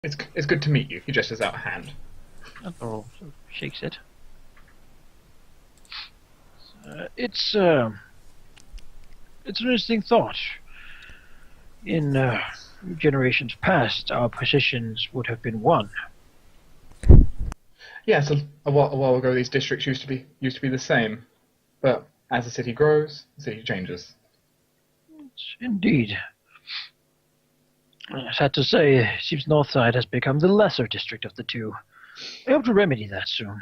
It's good to meet you. He gestures out a hand. And Laurel sort of shakes it. It's an interesting thought. In generations past, our positions would have been one. Yes, a while ago, these districts used to be the same, but as the city grows, the city changes. Indeed. Sad to say, it seems Northside has become the lesser district of the two. I hope to remedy that soon.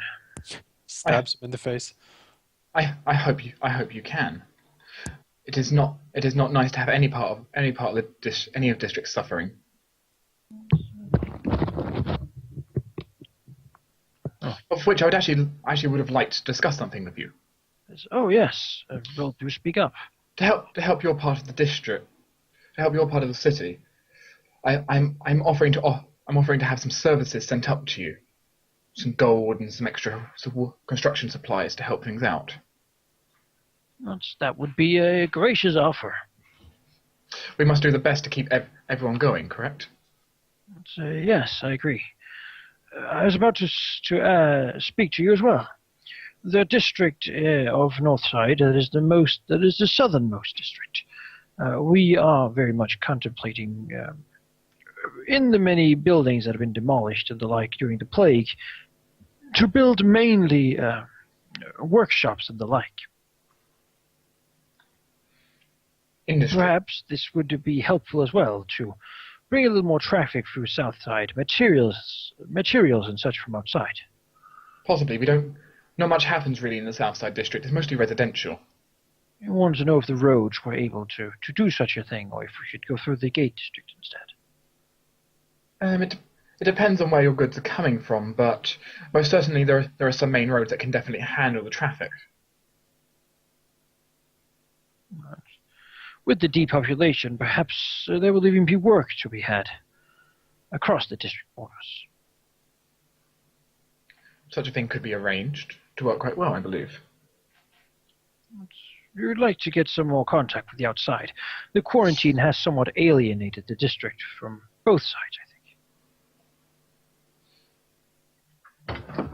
Stabs him in the face. I hope you can. It is not nice to have any part of any of districts suffering. Oh. Of which I would actually would have liked to discuss something with you. Oh yes, well, do speak up. To help your part of the district, to help your part of the city, I'm offering to have some services sent up to you, some gold and some extra construction supplies to help things out. That would be a gracious offer. We must do the best to keep everyone going, correct? Yes, I agree. I was about to speak to you as well. The district of Northside that is the southernmost district. We are very much contemplating, in the many buildings that have been demolished and the like during the plague, to build mainly workshops and the like. Industry. Perhaps this would be helpful as well to bring a little more traffic through Southside, materials and such from outside. Possibly. Not much happens really in the Southside district. It's mostly residential. I wanted to know if the roads were able to do such a thing, or if we should go through the gate district instead. It depends on where your goods are coming from, but most certainly there are some main roads that can definitely handle the traffic. With the depopulation, perhaps there will even be work to be had across the district borders. Such a thing could be arranged to work quite well, I believe. We would like to get some more contact with the outside. The quarantine has somewhat alienated the district from both sides, I think.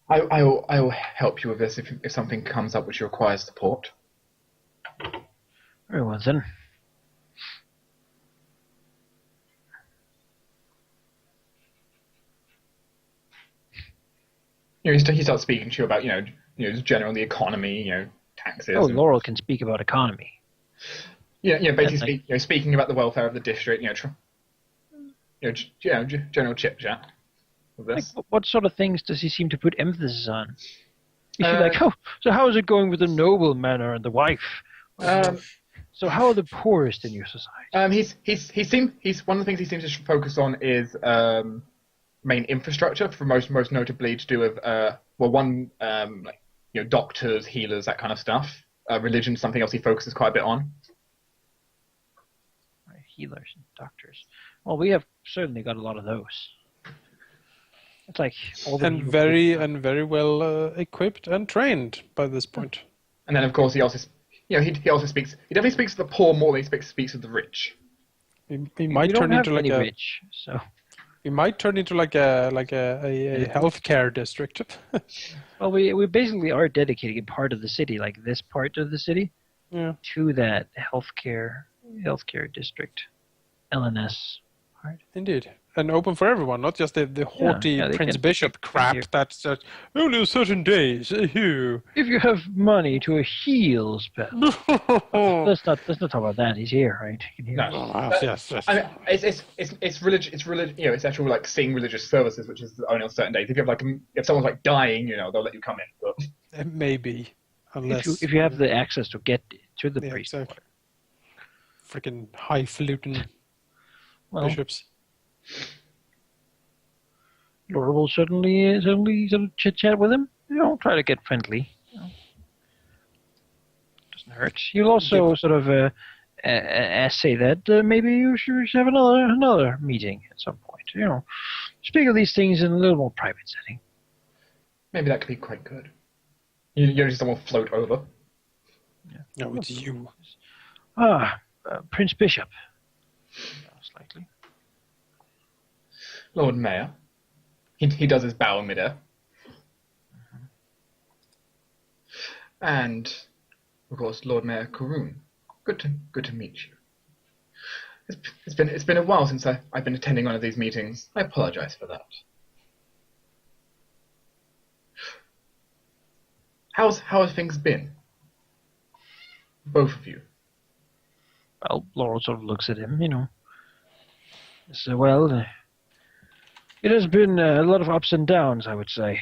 I will help you with this if something comes up which requires support. Very well then. He starts speaking to you about just general the economy, taxes. Oh, Laurel can speak about economy. Basically speaking about the welfare of the district. General chit chat. Like, what sort of things does he seem to put emphasis on? Is he like, oh, so how is it going with the noble manor and the wife? So how are the poorest in your society? He's one of the things he seems to focus on is main infrastructure, for most notably to do with doctors, healers, that kind of stuff. Religion is something else he focuses quite a bit on. Healers and doctors. Well, we have certainly got a lot of those. It's like all the very well equipped and trained by this point. And then of course he also definitely speaks to the poor more than he speaks to the rich. He might turn into like a rich, so he might turn into like a healthcare district. Well, we basically are dedicating a part of the city, like this part of the city, to that healthcare district, LNS part. Indeed. And open for everyone, not just the haughty Prince Bishop crap that's only certain days. If you have money to a heal spell. let's not talk about that. He's here, right? Yes. I mean, it's religious. It's actual like seeing religious services, which is only on certain days. If you have if someone's like dying, they'll let you come in. But maybe, unless if you have the access to get to the priest. Exactly. Freaking highfalutin bishops. Laura will certainly sort of chit-chat with him. Try to get friendly. Doesn't hurt. You'll also sort of say that maybe you should have another meeting at some point. Speak of these things in a little more private setting. Maybe that could be quite good. You just someone float over. Yeah. No, it's you. Prince Bishop. Slightly. Lord Mayor. He does his bow in midair. And, of course, Lord Mayor Karoon. Good to meet you. It's been a while since I've been attending one of these meetings. I apologize for that. How have things been? Both of you. Well, Laurel sort of looks at him, So, well, it has been a lot of ups and downs, I would say.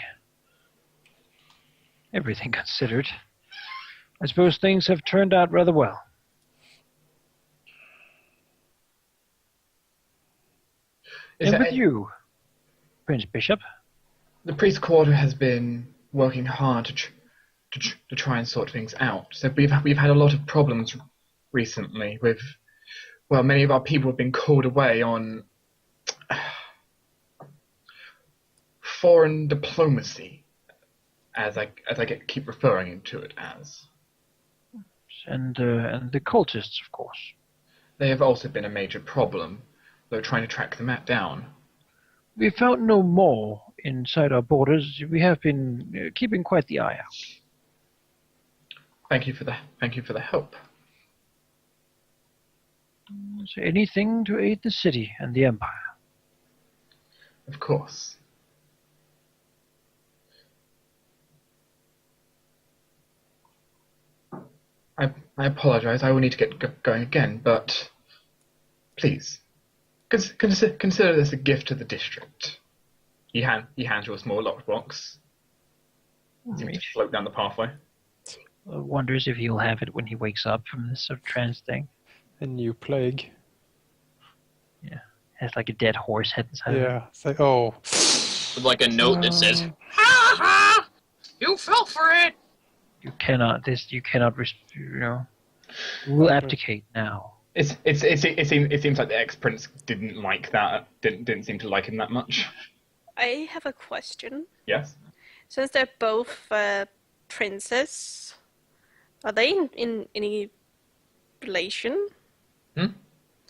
Everything considered. I suppose things have turned out rather well. And with you, Prince Bishop? The priest quarter has been working hard to try and sort things out. So we've had a lot of problems recently with, well, many of our people have been called away on foreign diplomacy, as I keep referring to it as. And the cultists, of course. They have also been a major problem, though trying to track them down. We found no more inside our borders. We have been keeping quite the eye out. Thank you for the help. So anything to aid the city and the Empire. Of course. I apologize. I will need to get going again, but please consider this a gift to the district. He hands you a small lockbox. Seems to float down the pathway. Wonders if he'll have it when he wakes up from this sort of trance thing. A new plague. Yeah, has like a dead horse head inside. Yeah, it's like, oh. With like a note that says, "Ha ha! You fell for it." You cannot. We'll abdicate now. It seems like the ex-prince didn't like that. Didn't seem to like him that much. I have a question. Yes. Since they're both princes, are they in any relation?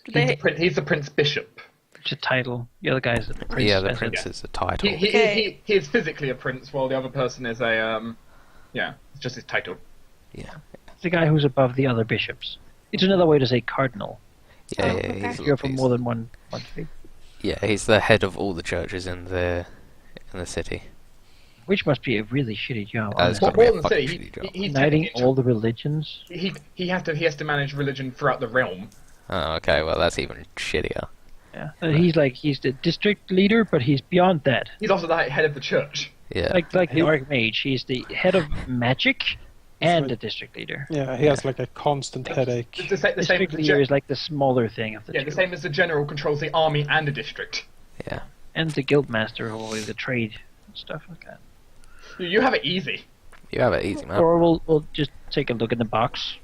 He's the Prince Bishop. It's a title. The other guy's the prince. Yeah, the prince is a title. He is physically a prince, while the other person is a it's just his title. Yeah. It's the guy who's above the other bishops. It's another way to say cardinal. Yeah, okay. You're from more than one faith. Yeah, he's the head of all the churches in the city. Which must be a really shitty job. It's More gotta be a than fucking say, shitty job. he's Uniting all the religions. He has to manage religion throughout the realm. Oh, okay, well that's even shittier. Yeah, he's the district leader, but he's beyond that. He's also the head of the church. Yeah. Like the Archmage, he's the head of magic and the district leader. Yeah, he has like a constant headache. The District leader is like the smaller thing of the two. the same as the general controls the army and the district. Yeah. And the guildmaster who will do the trade and stuff like that. You have it easy. You have it easy, man. Or we'll just take a look in the box.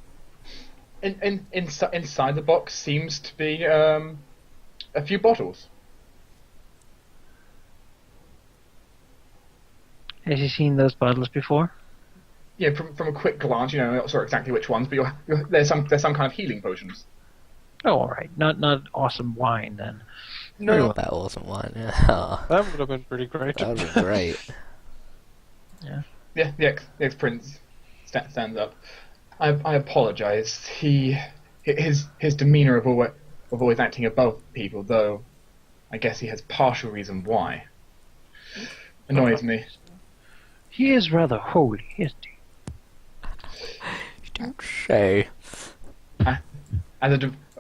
Inside the box seems to be a few bottles. Has he seen those bottles before? Yeah, from a quick glance, you're not sure exactly which ones, but there's some kind of healing potions. Oh, all right. Not awesome wine then. No, that wasn't one. Yeah. That would have been pretty great. That would have been great. Yeah. Yeah, the ex-prince stands up. I apologize. His demeanor of always acting above people, though I guess he has partial reason why. Annoys me. He is rather holy, isn't he? You don't say.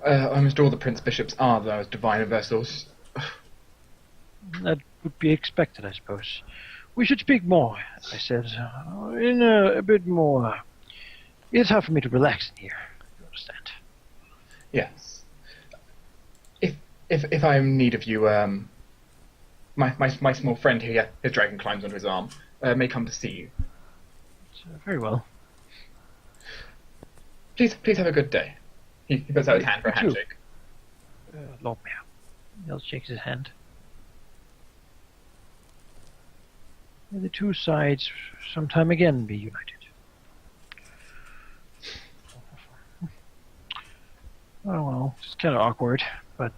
Almost all the prince bishops are those divine vessels. That would be expected, I suppose. We should speak more, as I said, in a bit more. It's hard for me to relax in here. You understand? Yes. If I'm in need of you, my small friend here, his dragon climbs onto his arm, may come to see you. Very well. Please have a good day. He puts out his hand for a handshake. Lord Mayor. He'll shake his hand. May the two sides sometime again be united. Oh well, it's kind of awkward, but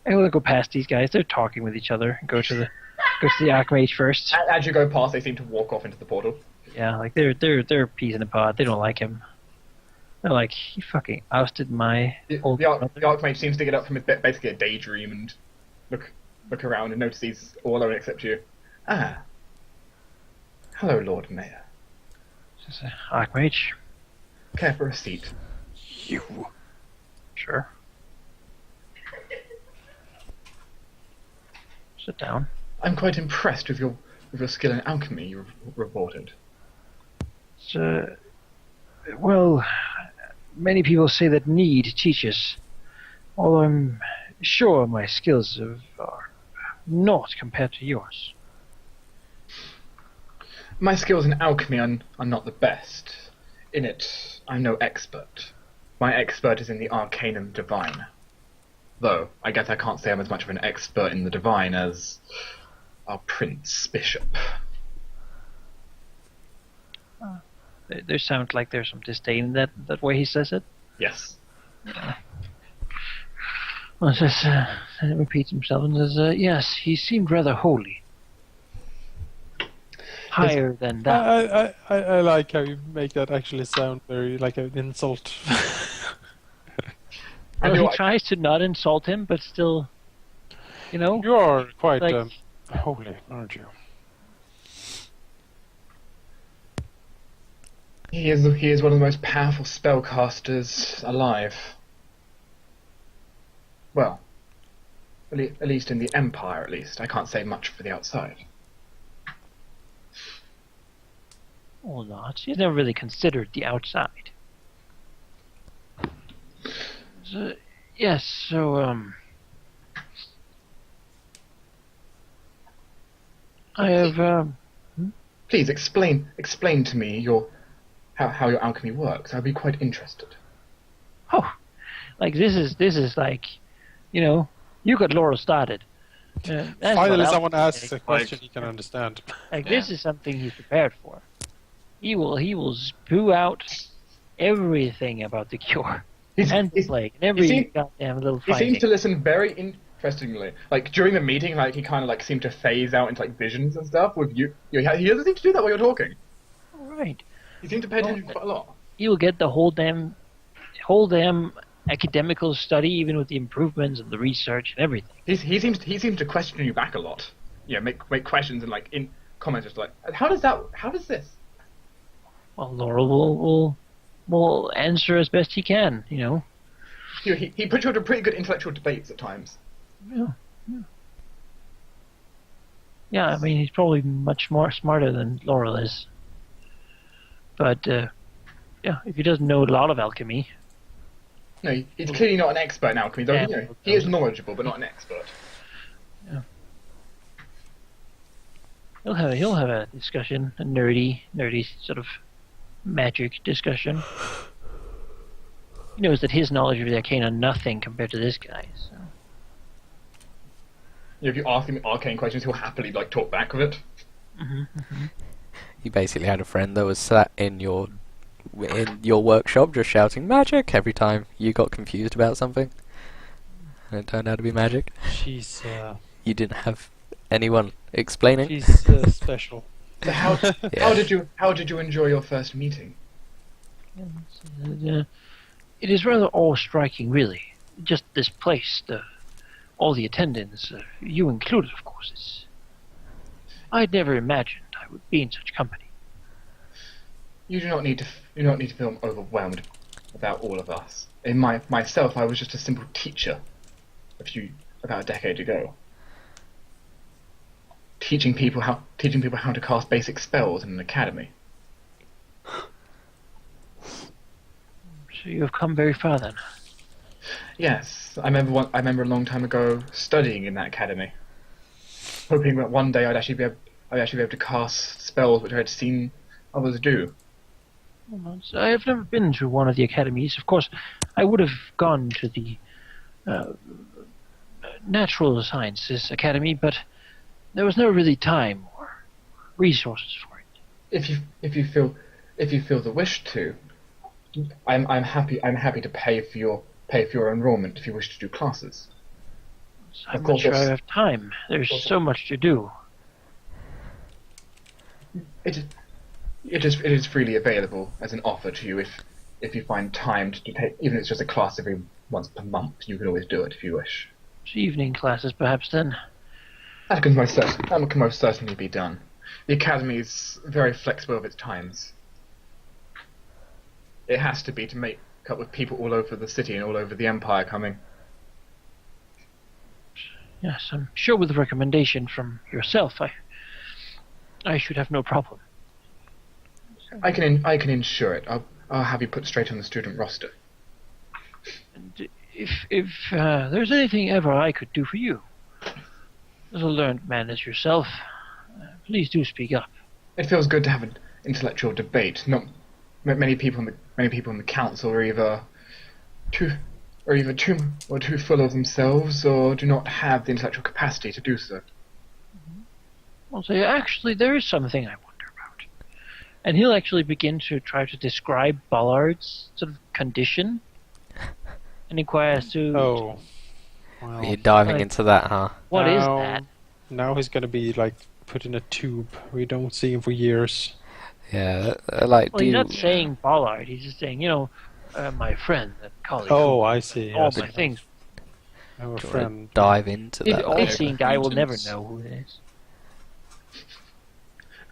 I will go past these guys. They're talking with each other. Go to the Archmage first. As you go past, they seem to walk off into the portal. Yeah, like they're peas in a pod. They don't like him. They're like, he fucking ousted my old brother. The Archmage seems to get up from basically a daydream and look around and notice he's all alone except you. Ah. Hello, Lord Mayor. Just Archmage. Care for a seat? You. Sure. Sit down. I'm quite impressed with your skill in alchemy, you reported. Well, many people say that need teaches, although I'm sure my skills are not compared to yours. My skills in alchemy are not the best. In it, I'm no expert. My expert is in the arcane and divine. Though, I guess I can't say I'm as much of an expert in the divine as our Prince Bishop. There sounds like there's some disdain in that way he says it. Yes. Well, it says, repeats himself and says, yes, he seemed rather holy. Higher than that. I like how you make that actually sound very like an insult. Well, he tries to not insult him, but still, you know. You are quite like, holy, aren't you? He is one of the most powerful spellcasters alive. Well, at least in the Empire, at least. I can't say much for the outside. Or not. He's never really considered the outside. So, yes, so, I have, Please explain to me how your alchemy works. I'd be quite interested. Oh, like this is like, you know, you got Laurel started. Finally, someone asks a question he can understand. Like this is something he's prepared for. He will spew out everything about the cure and the plague and every goddamn little fighting. He seems to listen very interestingly. Like during the meeting, like he kind of like seemed to phase out into like visions and stuff with you. He doesn't seem to do that while you're talking. All right. You seem to pay attention quite a lot. He will get the whole damn academical study, even with the improvements and the research and everything. He seems to question you back a lot. Yeah, make questions and like in comments just like, how does this? Well, Laurel will answer as best he can, you know. He puts you into pretty good intellectual debates at times. Yeah, I mean he's probably much more smarter than Laurel is. But yeah, if he doesn't know a lot of alchemy. No, he's clearly not an expert in alchemy, though. Yeah, he is knowledgeable, but not an expert. Yeah. He'll have a discussion, a nerdy sort of magic discussion. He knows that his knowledge of the arcane are nothing compared to this guy. So. Yeah, if you ask him arcane questions, he'll happily like talk back with it. You basically had a friend that was sat in your workshop just shouting magic every time you got confused about something, and it turned out to be magic. She's you didn't have anyone explaining. She's special. So how did you enjoy your first meeting? It is rather awe-striking, really. Just this place, all the attendants, you included, of course. I'd never imagined I would be in such company. You do not need to feel overwhelmed about all of us. In myself, I was just a simple teacher about a decade ago. Teaching people how to cast basic spells in an academy. So you have come very far then. Yes, I remember a long time ago studying in that academy, hoping that one day I'd actually be able to cast spells which I had seen others do. I have never been to one of the academies. Of course, I would have gone to the Natural Sciences Academy, but there was never really time or resources for it. If you feel the wish to, I'm happy to pay for your enrollment if you wish to do classes. I'm not sure I have time. There's so much to do. It is freely available as an offer to you if you find time to take, even if it's just a class every once per month. You can always do it if you wish. Evening classes, perhaps, then? That can most certainly be done. The Academy is very flexible with its times. It has to be to make up with people all over the city and all over the Empire coming. Yes, I'm sure with a recommendation from yourself, I should have no problem. I can ensure it. I'll have you put straight on the student roster. And if there's anything ever I could do for you, as a learned man as yourself, please do speak up. It feels good to have an intellectual debate. Not many people in the council are either too full of themselves, or do not have the intellectual capacity to do so. Well, so actually, there is something I wonder about, and he'll actually begin to try to describe Ballard's sort of condition, and inquire as to. Oh, well, you're diving into that, huh? What is that? Now he's gonna be like put in a tube. We don't see him for years. Yeah, Well, he's not saying Ballard. He's just saying, my friend and colleague. Oh, I see. All my things. Our friend. Dive into that. The all-seeing guy will never know who it is.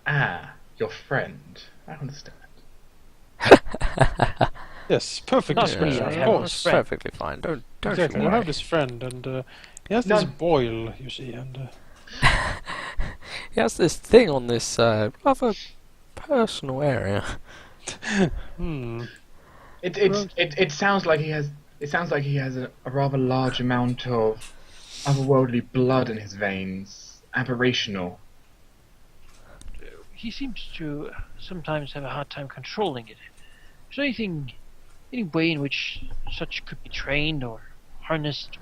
Ah, your friend. I understand. Yes, perfectly. Not me, I of have course. friend. Perfectly fine. Don't Exactly. you I worry. have this friend, and he has this boil, you see, and. He has this thing on this rather personal area. It sounds like he has. It sounds like he has a rather large amount of otherworldly blood in his veins. Aberrational. He seems to sometimes have a hard time controlling it. Is there any way in which such could be trained or harnessed?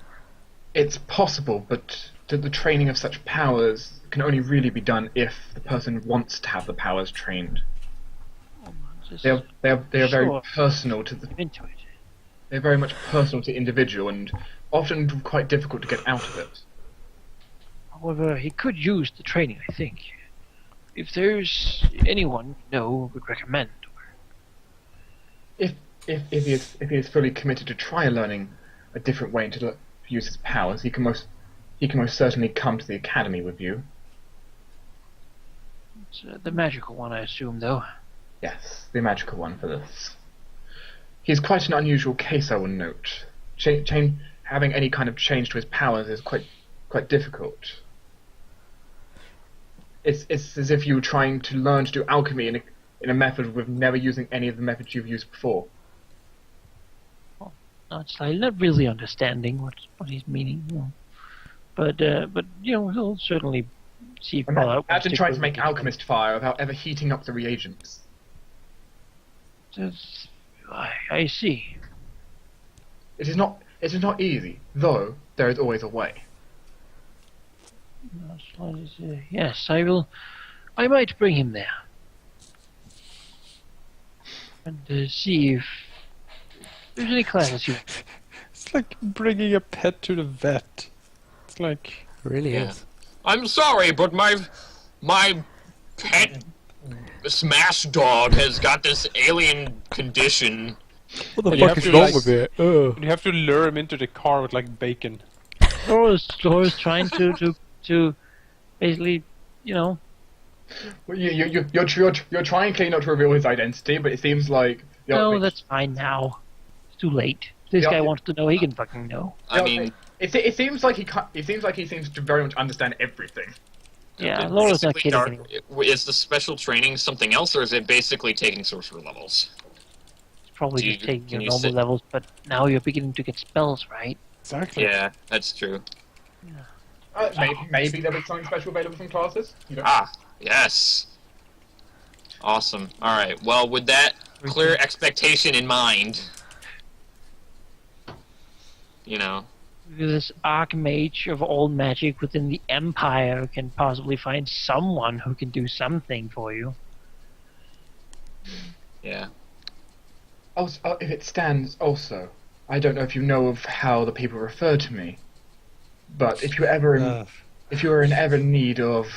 It's possible, but the training of such powers can only really be done if the person wants to have the powers trained. They are very personal to the. Into it. They're very much personal to the individual, and often quite difficult to get out of it. However, he could use the training, I think. If there's anyone you know who would recommend. If he is fully committed to try learning a different way to use his powers, he can most certainly come to the academy with you. It's the magical one, I assume, though. Yes, the magical one for this. He's quite an unusual case, I will note. Having any kind of change to his powers is quite difficult. It's as if you were trying to learn to do alchemy in a method with never using any of the methods you've used before. It's like not really understanding what he's meaning, But he'll certainly see if Fallout. Imagine trying to make alchemist fire without ever heating up the reagents. I see. It is not easy, though there is always a way. Yes, I will. I might bring him there and see if there's any classes you. It's like bringing a pet to the vet. It's like Really is. I'm sorry, but my pet smash dog has got this alien condition. What the And you fuck have is to, wrong like, with it? you have to lure him into the car with like bacon. Laura's trying to basically, Well, you're trying clearly not to reveal his identity, but it seems like. no, that's fine now. It's too late. If this guy wants to know, he can fucking know. I mean, it seems like he seems to very much understand everything. Yeah, Laura's not kidding anymore. Is the special training something else, or is it basically taking sorcerer levels? It's probably Do just you- taking can your you normal sit- levels, but now you're beginning to get spells, right? Exactly. Yeah, that's true. Maybe there was something special available from classes. You don't Ah, yes. Awesome. All right. Well, with that clear expectation in mind, This archmage of all magic within the Empire can possibly find someone who can do something for you. yeah. Also, if it stands, also, I don't know if you know of how the people refer to me. But if you are in ever need of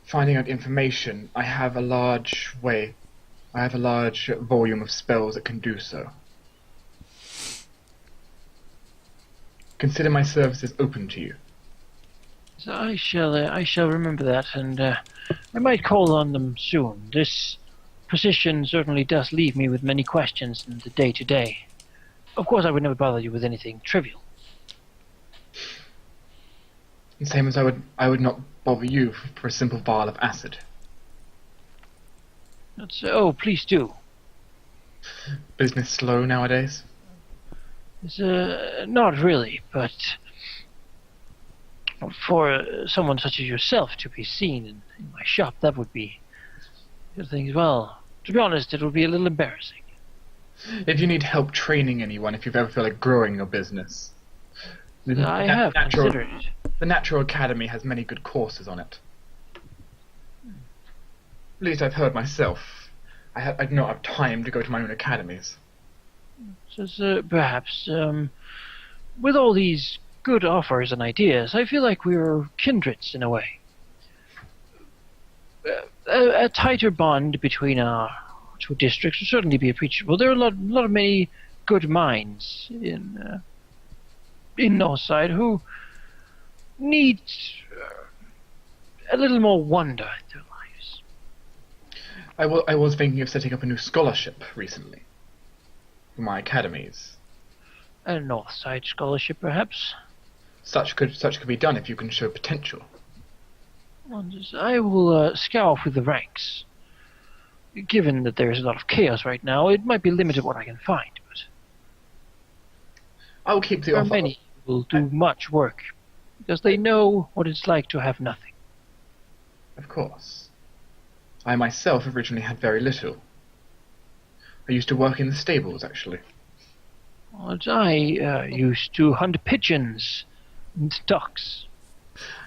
finding out information, I have a large volume of spells that can do so. Consider my services open to you. So I shall remember that, and I might call on them soon. This position certainly does leave me with many questions in the day-to-day. Of course, I would never bother you with anything trivial. The same as I would not bother you for a simple vial of acid. Oh, please do. Business slow nowadays? It's, not really, but for someone such as yourself to be seen in my shop, that would be good things. Well, to be honest, it would be a little embarrassing. If you need help training anyone, if you've ever felt like growing your business, I have considered it. The Natural Academy has many good courses on it. At least I've heard myself. I do not have time to go to my own academies. So, perhaps, with all these good offers and ideas, I feel like we're kindreds in a way. A tighter bond between our two districts would certainly be appreciable. There are a lot of many good minds in Northside who need a little more wonder in their lives. I was thinking of setting up a new scholarship recently for my academies. A Northside scholarship, perhaps. Such could be done if you can show potential. I will scour through the ranks. Given that there is a lot of chaos right now, it might be limited what I can find, but I will keep the offer. Many will do much work because they know what it's like to have nothing. Of course. I myself originally had very little. I used to work in the stables, actually. I used to hunt pigeons and ducks.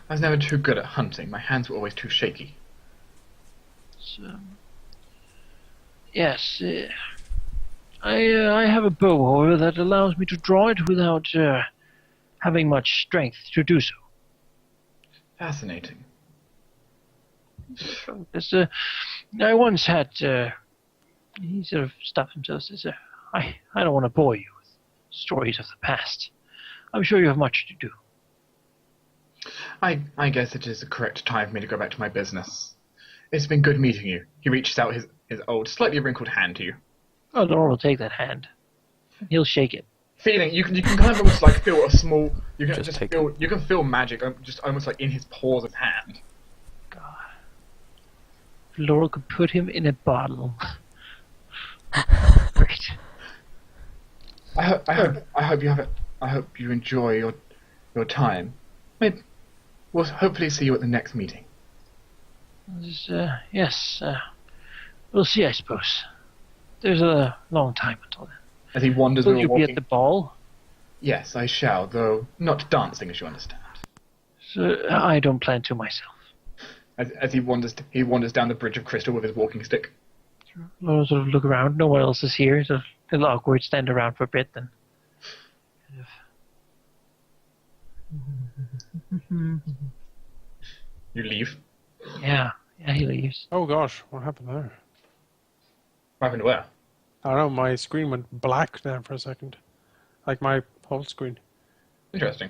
I was never too good at hunting. My hands were always too shaky. Yes, I have a bow, however, that allows me to draw it without having much strength to do so. Fascinating. I once had... he sort of stopped himself and says, I don't want to bore you with stories of the past. I'm sure you have much to do. I guess it is the correct time for me to go back to my business. It's been good meeting you. He reaches out his old, slightly wrinkled hand to you. Oh, Laura will take that hand. He'll shake it. Feeling you can kind of almost like feel a small. You can feel magic just almost like in his paws of hand. God, if Laura could put him in a bottle. Great. I hope you enjoy your time. Maybe we'll hopefully see you at the next meeting. Yes. We'll see, I suppose. There's a long time until then. As he wanders Will you be at the ball? Yes, I shall, though not dancing, as you understand. So, I don't plan to myself. As he wanders down the bridge of crystal with his walking stick. I'll sort of look around. No one else is here. So a little awkward. Stand around for a bit, then. You leave. Yeah, he leaves. Oh gosh, what happened there? What happened where? I don't know, my screen went black there for a second. Like my whole screen. Interesting.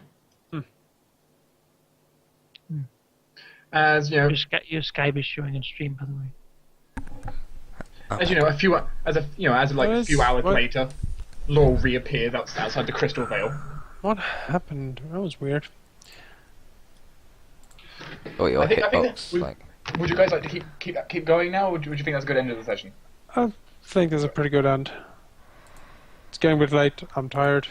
As you know, your Skype is showing in stream, by the way. As you know, a few hours later, Law reappears outside the crystal veil. What happened? That was weird. Oh, your Would you guys like to keep going now, or would you think that's a good end of the session? I think there's a pretty good end. It's getting a bit late. I'm tired.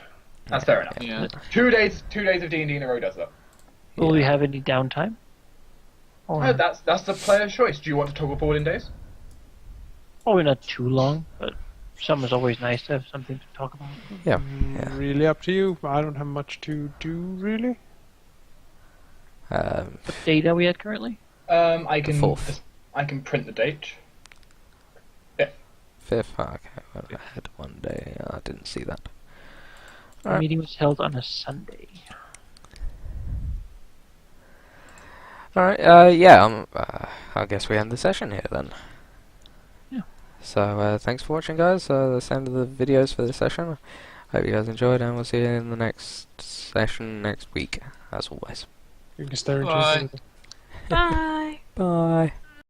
That's fair enough. Yeah. 2 days of D&D in a row does that. Will we have any downtime? Oh, that's the player's choice. Do you want to toggle forward in days? Probably not too long, but summer's always nice to have something to talk about. Yeah. Really up to you. I don't have much to do, really. What date are we at currently? I can 4th. I can print the date. 5th. Okay, well, I had one day. I didn't see that. The meeting was held on a Sunday. Alright, yeah, I guess we end the session here then. Yeah. So, thanks for watching, guys. That's the end of the videos for this session. Hope you guys enjoyed, and we'll see you in the next session next week, as always. You can stare into Bye. it. Bye. Bye.